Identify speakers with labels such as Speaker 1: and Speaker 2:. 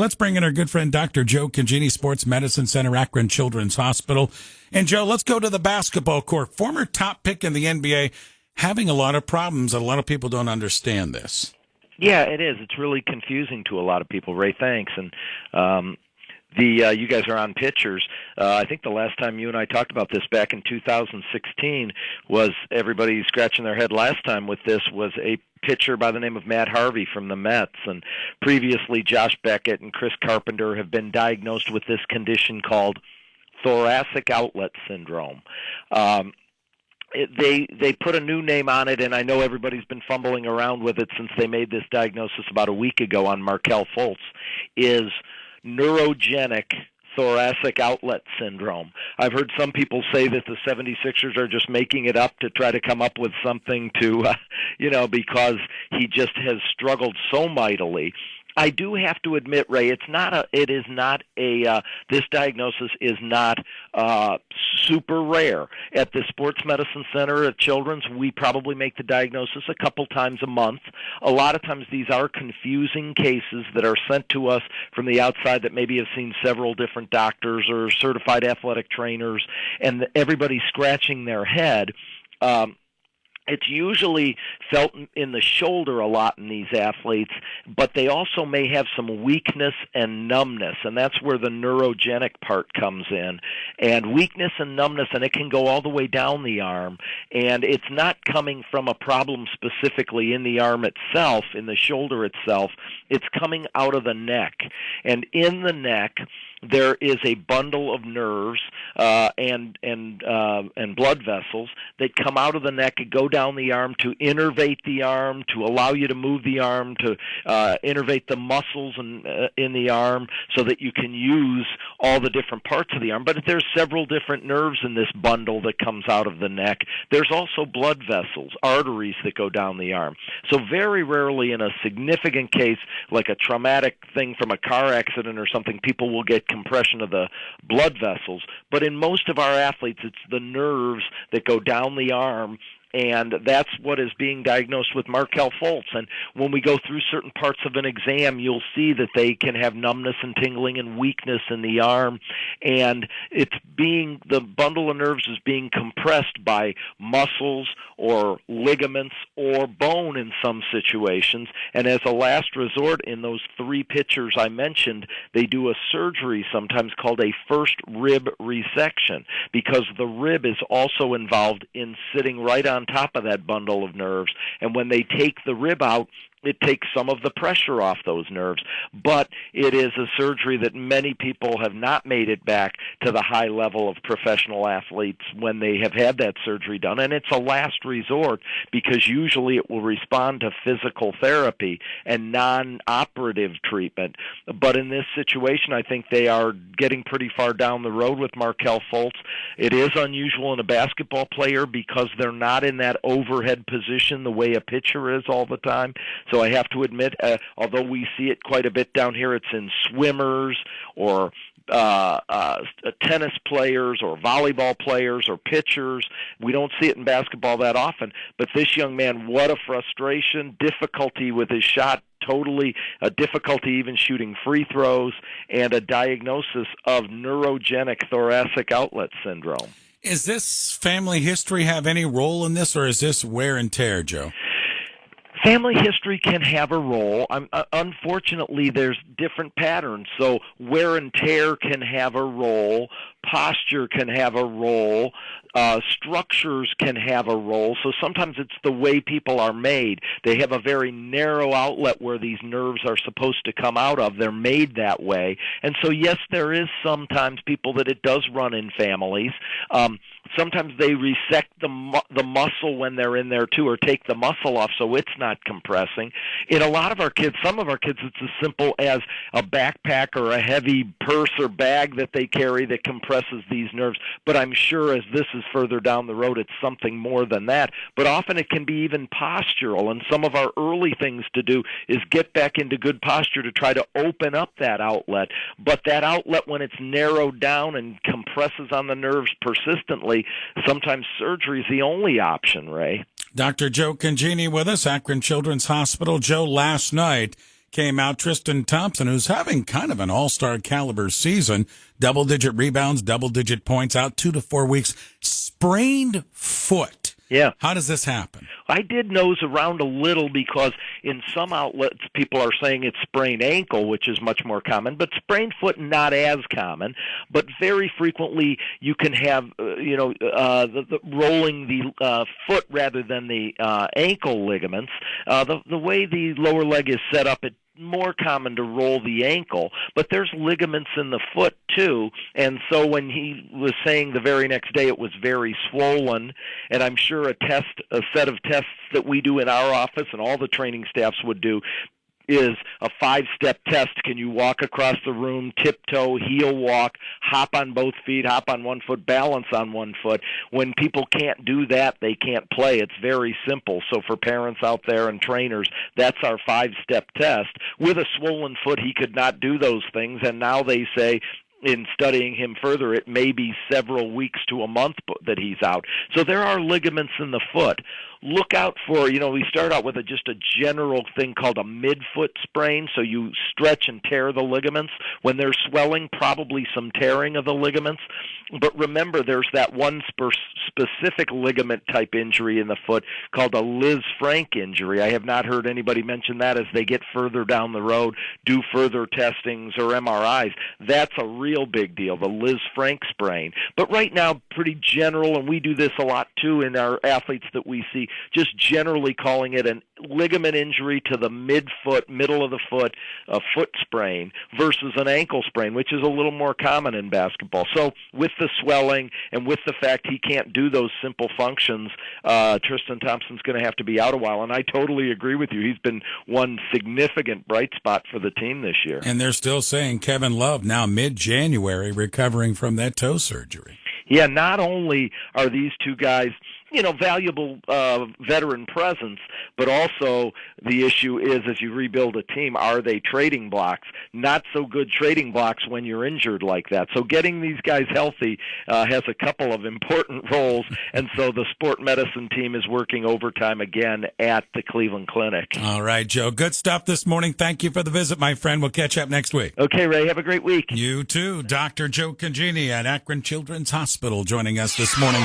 Speaker 1: Let's bring in our good friend, Dr. Joe Congeni, Sports Medicine Center, Akron Children's Hospital. And, Joe, let's go to the basketball court. Former top pick in the NBA, having a lot of problems, and a lot of people don't understand this.
Speaker 2: Yeah, it is. It's really confusing to a lot of people, Ray. Thanks. And you guys are on pitchers. I think the last time you and I talked about this back in 2016 was everybody scratching their head last time with this was a pitcher by the name of Matt Harvey from the Mets. And previously Josh Beckett and Chris Carpenter have been diagnosed with this condition called thoracic outlet syndrome. They put a new name on it, and I know everybody's been fumbling around with it since they made this diagnosis about a week ago on Markelle Fultz, is neurogenic thoracic outlet syndrome. I've heard some people say that the 76ers are just making it up to try to come up with something to, because he just has struggled so mightily. I do have to admit, Ray, this diagnosis is not super rare. At the Sports Medicine Center at Children's, we probably make the diagnosis a couple times a month. A lot of times these are confusing cases that are sent to us from the outside that maybe have seen several different doctors or certified athletic trainers, and everybody's scratching their head. It's usually felt in the shoulder a lot in these athletes, but they also may have some weakness and numbness, and that's where the neurogenic part comes in. And weakness and numbness, and it can go all the way down the arm, and it's not coming from a problem specifically in the arm itself, in the shoulder itself. It's coming out of the neck. And in the neck, there is a bundle of nerves and blood vessels that come out of the neck and go down the arm to innervate the arm, to allow you to move the arm, to innervate the muscles in the arm so that you can use all the different parts of the arm. But there's several different nerves in this bundle that comes out of the neck. There's also blood vessels, arteries that go down the arm. So very rarely in a significant case, like a traumatic thing from a car accident or something, people will get compression of the blood vessels. But in most of our athletes, it's the nerves that go down the arm, and that's what is being diagnosed with Markelle Fultz. And when we go through certain parts of an exam, you'll see that they can have numbness and tingling and weakness in the arm, and the bundle of nerves is being compressed by muscles or ligaments or bone in some situations. And as a last resort, in those three pitchers I mentioned, they do a surgery sometimes called a first rib resection, because the rib is also involved in sitting right on top of that bundle of nerves. And when they take the rib out, it takes some of the pressure off those nerves. But it is a surgery that many people have not made it back to the high level of professional athletes when they have had that surgery done. And it's a last resort, because usually it will respond to physical therapy and non-operative treatment. But in this situation, I think they are getting pretty far down the road with Markelle Fultz. It is unusual in a basketball player because they're not in that overhead position the way a pitcher is all the time. So I have to admit, although we see it quite a bit down here, it's in swimmers or tennis players or volleyball players or pitchers. We don't see it in basketball that often. But this young man, what a frustration, difficulty with his shot, totally a difficulty even shooting free throws, and a diagnosis of neurogenic thoracic outlet syndrome.
Speaker 1: Is this family history have any role in this, or is this wear and tear, Joe?
Speaker 2: Family history can have a role. Unfortunately, there's different patterns. So wear and tear can have a role. Posture can have a role. Structures can have a role. So sometimes it's the way people are made. They have a very narrow outlet where these nerves are supposed to come out of. They're made that way. And so, yes, there is sometimes people that it does run in families. Sometimes they resect the muscle when they're in there, too, or take the muscle off so it's not compressing. In a lot of our kids, some of our kids, it's as simple as a backpack or a heavy purse or bag that they carry that compresses these nerves. But I'm sure as this is further down the road, it's something more than that. But often it can be even postural, and some of our early things to do is get back into good posture to try to open up that outlet. But that outlet, when it's narrowed down and compresses on the nerves persistently, sometimes surgery is the only option, Ray.
Speaker 1: Dr. Joe Congeni with us, Akron Children's Hospital. Joe, last night, came out. Tristan Thompson, who's having kind of an all-star caliber season, double-digit rebounds, double-digit points out 2 to 4 weeks, sprained foot.
Speaker 2: Yeah.
Speaker 1: How does this happen?
Speaker 2: I did nose around a little because in some outlets people are saying it's sprained ankle, which is much more common, but sprained foot not as common. But very frequently you can have, the rolling the foot rather than the ankle ligaments. The way the lower leg is set up, it's more common to roll the ankle, but there's ligaments in the foot too. And so when he was saying the very next day it was very swollen, and I'm sure a set of tests that we do in our office and all the training staffs would do is a 5-step test. Can you walk across the room, tiptoe, heel walk, hop on both feet, hop on one foot, balance on one foot? When people can't do that, they can't play. It's very simple. So for parents out there and trainers, that's our 5-step test. With a swollen foot, he could not do those things, and now they say, in studying him further, it may be several weeks to a month that he's out. So there are ligaments in the foot. Look out for, we start out with just a general thing called a midfoot sprain. So you stretch and tear the ligaments. When they're swelling, probably some tearing of the ligaments. But remember, there's that one specific ligament type injury in the foot called a Liz Frank injury. I have not heard anybody mention that as they get further down the road, do further testings or MRIs. That's a real big deal, the Liz Frank sprain. But right now, pretty general, and we do this a lot too in our athletes that we see, just generally calling it a ligament injury to the midfoot, middle of the foot, a foot sprain versus an ankle sprain, which is a little more common in basketball. So with the swelling and with the fact he can't do those simple functions, Tristan Thompson's going to have to be out a while. And I totally agree with you. He's been one significant bright spot for the team this year.
Speaker 1: And they're still saying Kevin Love now mid-January recovering from that toe surgery.
Speaker 2: Yeah, not only are these two guys valuable veteran presence, but also the issue is, as you rebuild a team, are they trading blocks? Not so good trading blocks when you're injured like that. So getting these guys healthy has a couple of important roles, and so the sport medicine team is working overtime again at the Cleveland Clinic.
Speaker 1: All right, Joe. Good stuff this morning. Thank you for the visit, my friend. We'll catch up next week.
Speaker 2: Okay, Ray. Have a great week.
Speaker 1: You too. Dr. Joe Congeni at Akron Children's Hospital joining us this morning.